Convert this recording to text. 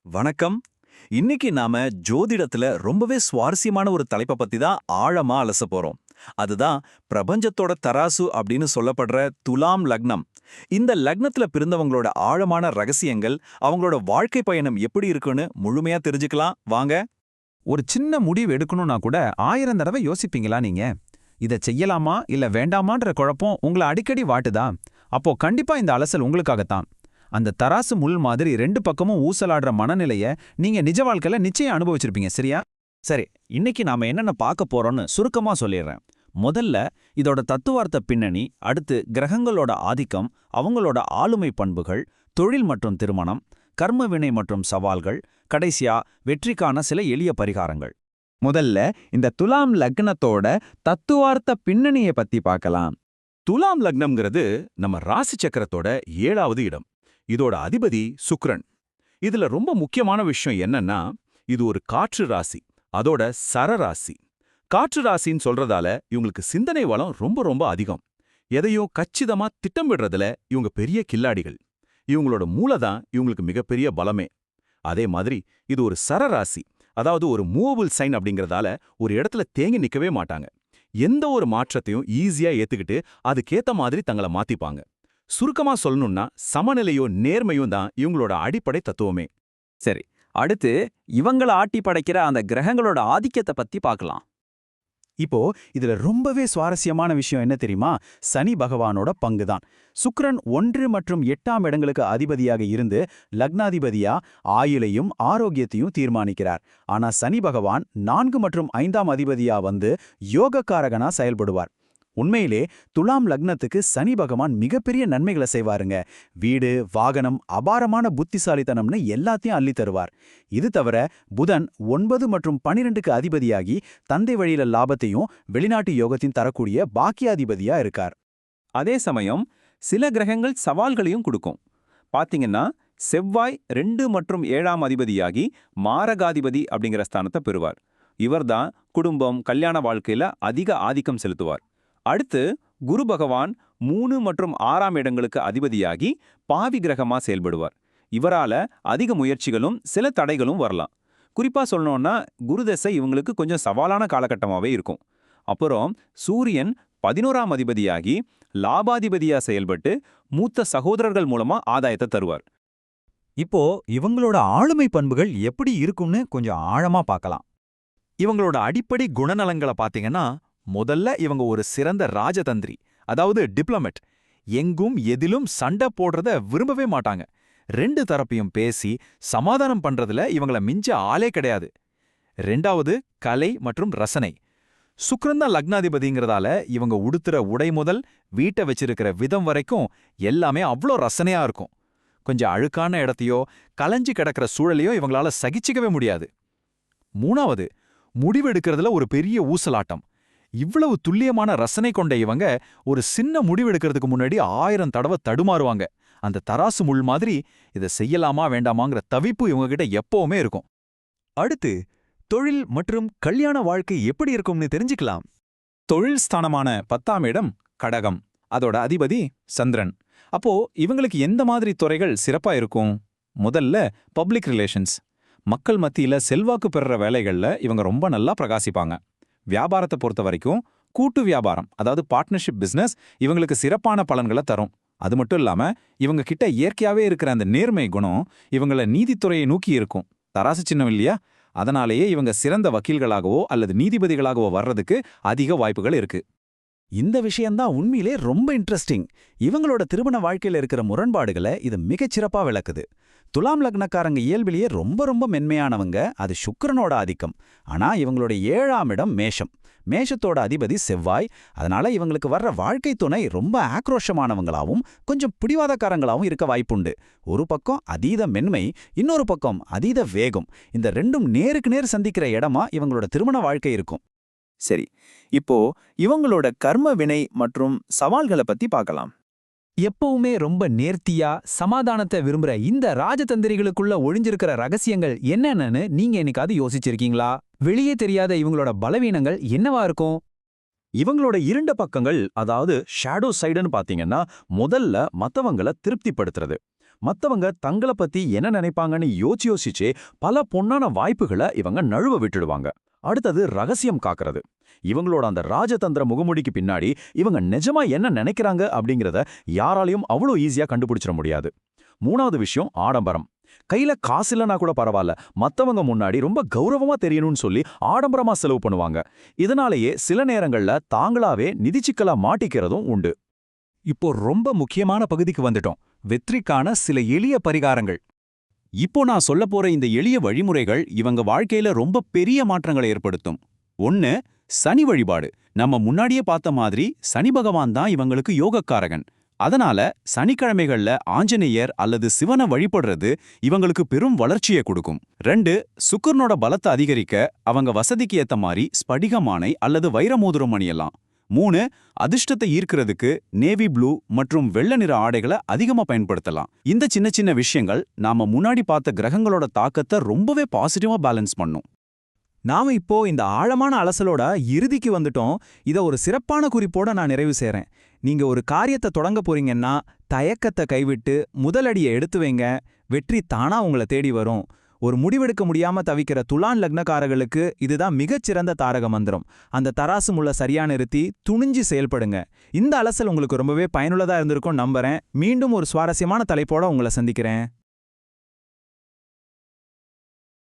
வணக்கம். இன்னைக்கு நாம ஜோதிடத்துல ரொம்பவே சுவாரஸ்யமான ஒரு தலைப்பை பத்தி தான் ஆழமா அலச போறோம். அதுதான் பிரபஞ்சத்தோட தராசு அப்படின்னு சொல்லப்படுற துலாம் லக்னம். இந்த லக்னத்துல பிறந்தவங்களோட ஆழமான ரகசியங்கள், அவங்களோட வாழ்க்கை பயணம் எப்படி இருக்குன்னு முழுமையா தெரிஞ்சுக்கலாம் வாங்க. ஒரு சின்ன முடிவு எடுக்கணும்னா கூட 1000 தடவை யோசிப்பீங்களா நீங்க? இத செய்யலாமா இல்ல வேண்டாமான்ற குழப்பம் உங்களை அடிக்கடி வாட்டுதா? அப்போ கண்டிப்பா இந்த அலசல் உங்களுக்காகத்தான். அந்த தராசு முள் மாதிரி ரெண்டு பக்கமும் ஊசலாடுற மனநிலைய நீங்க நிஜ வாழ்க்கையில நிச்சயம் அனுபவிச்சிருப்பீங்க, சரியா? சரி, இன்னைக்கு நாம என்னென்ன பார்க்க போறோம்னு சுருக்கமா சொல்லிடுறேன். முதல்ல இதோட தத்துவார்த்த பின்னணி, அடுத்து கிரகங்களோட ஆதிக்கம், அவங்களோட ஆளுமை பண்புகள், தொழில் மற்றும் திருமணம், கர்ம வினை மற்றும் சவால்கள், கடைசியா வெற்றிக்கான சில எளிய பரிகாரங்கள். முதல்ல இந்த துலாம் லக்னத்தோட தத்துவார்த்த பின்னணிய பத்தி பார்க்கலாம். துலாம் லக்னம்ங்கிறது நம்ம ராசி சக்கரத்தோட 7வது இடம். இதோட அதிபதி சுக்கிரன். இதுல ரொம்ப முக்கியமான விஷயம் என்னன்னா, இது ஒரு காற்று ராசி, அதோட சரராசி. காற்று ராசின்னு சொல்றதால இவங்களுக்கு சிந்தனை வளம் ரொம்ப ரொம்ப அதிகம். எதையும் கச்சிதமா திட்டமிடுறதுல இவங்க பெரிய கில்லாடிகள். இவங்களோட மூளைதான் இவங்களுக்கு மிகப்பெரிய பலமே. அதே மாதிரி இது ஒரு சரராசி, அதாவது ஒரு மூவபிள் சைன் அப்படிங்கறதால ஒரு இடத்துல தேங்கி நிக்கவே மாட்டாங்க. எந்த ஒரு மாற்றத்தையும் ஈஸியா ஏத்துக்கிட்டு அதுக்கேத்த மாதிரி தங்களை மாத்திப்பாங்க. சுருக்கமா சொல்லணும்னா சமநிலையும் நேர்மையும் தான் இவங்களோட அடிப்படை தத்துவமே. சரி, அடுத்து இவங்கள ஆட்டி படைக்கிற அந்த கிரகங்களோட ஆதிக்கத்தை பத்தி பார்க்கலாம். இப்போ இதுல ரொம்பவே சுவாரஸ்யமான விஷயம் என்ன தெரியுமா? சனி பகவானோட பங்குதான். சுக்கிரன் 1 மற்றும் 8ஆம் இடங்களுக்கு அதிபதியாக இருந்து லக்னாதிபதியா ஆயுளையும் ஆரோக்கியத்தையும் தீர்மானிக்கிறார். ஆனா சனி பகவான் 4 மற்றும் 5ஆம் அதிபதியா வந்து யோகக்காரகனா செயல்படுவார். உண்மையிலே துலாம் லக்னத்துக்கு சனி பகவான் மிகப்பெரிய நன்மைகளை செய்வாருங்க. வீடு, வாகனம், அபாரமான புத்திசாலித்தனம்னு எல்லாத்தையும் அள்ளி தருவார். இது தவிர புதன் 9 மற்றும் 12க்கு அதிபதியாகி தந்தை வழியில லாபத்தையும் வெளிநாட்டு யோகத்தையும் தரக்கூடிய பாக்கியாதிபதியா இருக்கார். அதே சமயம் சில கிரகங்கள் சவால்களையும் கொடுக்கும். பாத்தீங்கன்னா செவ்வாய் 2 மற்றும் 7ஆம் அதிபதியாகி மாரகாதிபதி அப்படிங்கிற ஸ்தானத்தை பெறுவார். இவர்தான் குடும்பம், கல்யாண வாழ்க்கையில அதிக ஆதிக்கம் செலுத்துவார். அடுத்து குரு பகவான் 3 மற்றும் 6ஆம் இடங்களுக்கு அதிபதியாகி பாவி கிரகமா செயல்படுவார். இவரால அதிக முயற்சிகளும் சில தடைகளும் வரலாம். குறிப்பா சொல்லணும்னா குரு தசை இவங்களுக்கு கொஞ்சம் சவாலான காலகட்டமாவே இருக்கும். அப்புறம் சூரியன் 11ஆம் அதிபதியாகி லாபாதிபதியா செயல்பட்டு மூத்த சகோதரர்கள் மூலமா ஆதாயத்தை தருவார். இப்போ இவங்களோட ஆளுமை பண்புகள் எப்படி இருக்கும்னு கொஞ்சம் ஆழமா பார்க்கலாம். இவங்களோட அடிப்படை குணநலங்களை பார்த்தீங்கன்னா, முதல்ல இவங்க ஒரு சிறந்த ராஜதந்திரி, அதாவது டிப்ளமேட். எங்கும் எதிலும் சண்டை போடுறத விரும்பவே மாட்டாங்க. 2 தரப்பையும் பேசி சமாதானம் பண்றதுல இவங்கள மிஞ்ச ஆளே கிடையாது. 2வது கலை மற்றும் ரசனை. சுக்கிரன் தான் லக்னாதிபதிங்கிறதால இவங்க உடுத்துற உடை முதல் வீட்டை வச்சிருக்கிற விதம் வரைக்கும் எல்லாமே அவ்வளோ ரசனையா இருக்கும். கொஞ்சம் அழுக்கான இடத்தையோ கலைஞ்சு கிடக்கிற சூழலையோ இவங்களால சகிச்சிக்கவே முடியாது. 3வது முடிவெடுக்கிறதுல ஒரு பெரிய ஊசலாட்டம். இவ்வளவு துல்லியமான ரசனை கொண்ட இவங்க ஒரு சின்ன முடிவெடுக்கிறதுக்கு முன்னாடி 1000 தடவை தடுமாறுவாங்க. அந்த தராசு முள் மாதிரி இதை செய்யலாமா வேண்டாமாங்கிற தவிப்பு இவங்ககிட்ட எப்பவுமே இருக்கும். அடுத்து தொழில் மற்றும் கல்யாண வாழ்க்கை எப்படி இருக்கும்னு தெரிஞ்சுக்கலாம். தொழில் ஸ்தானமான 10ஆம் இடம் கடகம், அதோட அதிபதி சந்திரன். அப்போ இவங்களுக்கு எந்த மாதிரி துறைகள் சிறப்பா இருக்கும்? முதல்ல பப்ளிக் ரிலேஷன்ஸ். மக்கள் மத்தியில செல்வாக்கு பெறுற வேலைகள்ல இவங்க ரொம்ப நல்லா பிரகாசிப்பாங்க. வியாபாரத்தை பொறுத்த வரைக்கும் கூட்டு வியாபாரம், அதாவது பார்ட்னர்ஷிப் பிசினஸ் இவங்களுக்கு சிறப்பான பலன்களை தரும். அது மட்டும் இல்லாம இவங்க கிட்ட இயற்கையாவே இருக்கிற அந்த நேர்மை குணம் இவங்கள நீதித்துறையை நோக்கி இருக்கும். தராசு சின்னம் இல்லையா? அதனாலேயே இவங்க சிறந்த வக்கீல்களாகவோ அல்லது நீதிபதிகளாகவோ வர்றதுக்கு அதிக வாய்ப்புகள் இருக்கு. இந்த விஷயம்தான் உண்மையிலே ரொம்ப இன்ட்ரெஸ்டிங். இவங்களோட திருமண வாழ்க்கையில இருக்கிற முரண்பாடுகளை இது மிகச்சிறப்பா விளக்குது. துலாம் லக்னக்காரங்க இயல்பிலேயே ரொம்ப ரொம்ப மென்மையானவங்க, அது சுக்கிரனோட ஆதிக்கம். ஆனா இவங்களோட 7ஆம் இடம் மேஷம். மேஷத்தோட அதிபதி செவ்வாய். அதனால இவங்களுக்கு வர்ற வாழ்க்கை துணை ரொம்ப ஆக்ரோஷமானவங்களாவும் கொஞ்சம் பிடிவாதக்காரங்களாவும் இருக்க வாய்ப்புண்டு. ஒரு பக்கம் அதீத மென்மை, இன்னொரு பக்கம் அதீத வேகம். இந்த ரெண்டும் நேருக்கு நேர் சந்திக்கிற இடமா இவங்களோட திருமண வாழ்க்கை இருக்கும். சரி, இப்போ இவங்களோட கர்ம வினை மற்றும் சவால்களை பத்தி பார்க்கலாம். எப்பவுமே ரொம்ப நேர்த்தியா சமாதானத்தை விரும்புற இந்த ராஜதந்திரிகளுக்குள்ள ஒழிஞ்சிருக்கிற ரகசியங்கள் என்னென்னு நீங்க என்னைக்காவது யோசிச்சிருக்கீங்களா? வெளியே தெரியாத இவங்களோட பலவீனங்கள் என்னவா இருக்கும்? இவங்களோட இருண்ட பக்கங்கள், அதாவது ஷேடோ சைடுன்னு பாத்தீங்கன்னா, முதல்ல மத்தவங்கள திருப்திப்படுத்துறது. மத்தவங்க தங்கள பத்தி என்ன நினைப்பாங்கன்னு யோசிச்சே பல பொன்னான வாய்ப்புகளை இவங்க நழுவ விட்டுடுவாங்க. அடுத்தது ரகசியம் காக்கிறது. இவங்களோட அந்த ராஜதந்திர முகமூடிக்கு பின்னாடி இவங்க நிஜமா என்ன நினைக்கிறாங்க அப்படிங்கறத யாராலையும் அவ்வளோ ஈஸியா கண்டுபிடிச்சிட முடியாது. மூணாவது விஷயம் ஆடம்பரம். கையில காசு இல்லைனா கூட பரவாயில்ல, மத்தவங்க முன்னாடி ரொம்ப கௌரவமா தெரியணும்னு சொல்லி ஆடம்பரமா செலவு பண்ணுவாங்க. இதனாலேயே சில நேரங்கள்ல தாங்களாவே நிதிச்சிக்கலா மாட்டிக்கிறதும் உண்டு. இப்போ ரொம்ப முக்கியமான பகுதிக்கு வந்துட்டோம். வெற்றிக்கான சில எளிய பரிகாரங்கள். இப்போ நான் சொல்லப் போற இந்த எளிய வழிமுறைகள் இவங்க வாழ்க்கையில ரொம்ப பெரிய மாற்றங்களை ஏற்படுத்தும். 1. சனி வழிபாடு. நம்ம முன்னாடியே பார்த்த மாதிரி சனி பகவான் தான் இவங்களுக்கு யோகக்காரகன். அதனால சனிக்கிழமைகள்ல ஆஞ்சநேயர் அல்லது சிவனை வழிபடுறது இவங்களுக்கு பெரும் வளர்ச்சியை கொடுக்கும். 2. சுக்கிரனோட பலத்தை அதிகரிக்க அவங்க வசதிக்கு ஏத்த மாதிரி ஸ்படிகமானை அல்லது வைரமோதிரம் அணியலாம். 3. அதிர்ஷ்டத்தை ஈர்க்கிறதுக்கு நேவி ப்ளூ மற்றும் வெள்ளை நிற ஆடைகளை அதிகமா பயன்படுத்தலாம். இந்த சின்ன சின்ன விஷயங்கள் நாம முன்னாடி பார்த்த கிரகங்களோட தாக்கத்தை ரொம்பவே பாசிட்டிவா பேலன்ஸ் பண்ணும். நாம இப்போ இந்த ஆழமான அலசலோட இறுதிக்கு வந்துட்டோம். இத ஒரு சிறப்பான குறிப்போட நான் நிறைவு செய்றேன். நீங்க ஒரு காரியத்தை தொடங்க போறீங்கன்னா தயக்கத்தை கைவிட்டு முதலடியை எடுத்து வைங்க. வெற்றி தானா உங்களை தேடி வரும். ஒரு முடிவெடுக்க முடியாம தவிக்கிற துலான் லக்னக்காரர்களுக்கு இதுதான் மிகச்சிறந்த தாரக மந்திரம். அந்த தராசு முள்ள சரியா நிறுத்தி துணிஞ்சு செயல்படுங்க. இந்த அலசல் உங்களுக்கு ரொம்பவே பயனுள்ளதா இருந்திருக்கும் நம்புறேன். மீண்டும் ஒரு சுவாரஸ்யமான தலைப்போட உங்களை சந்திக்கிறேன்.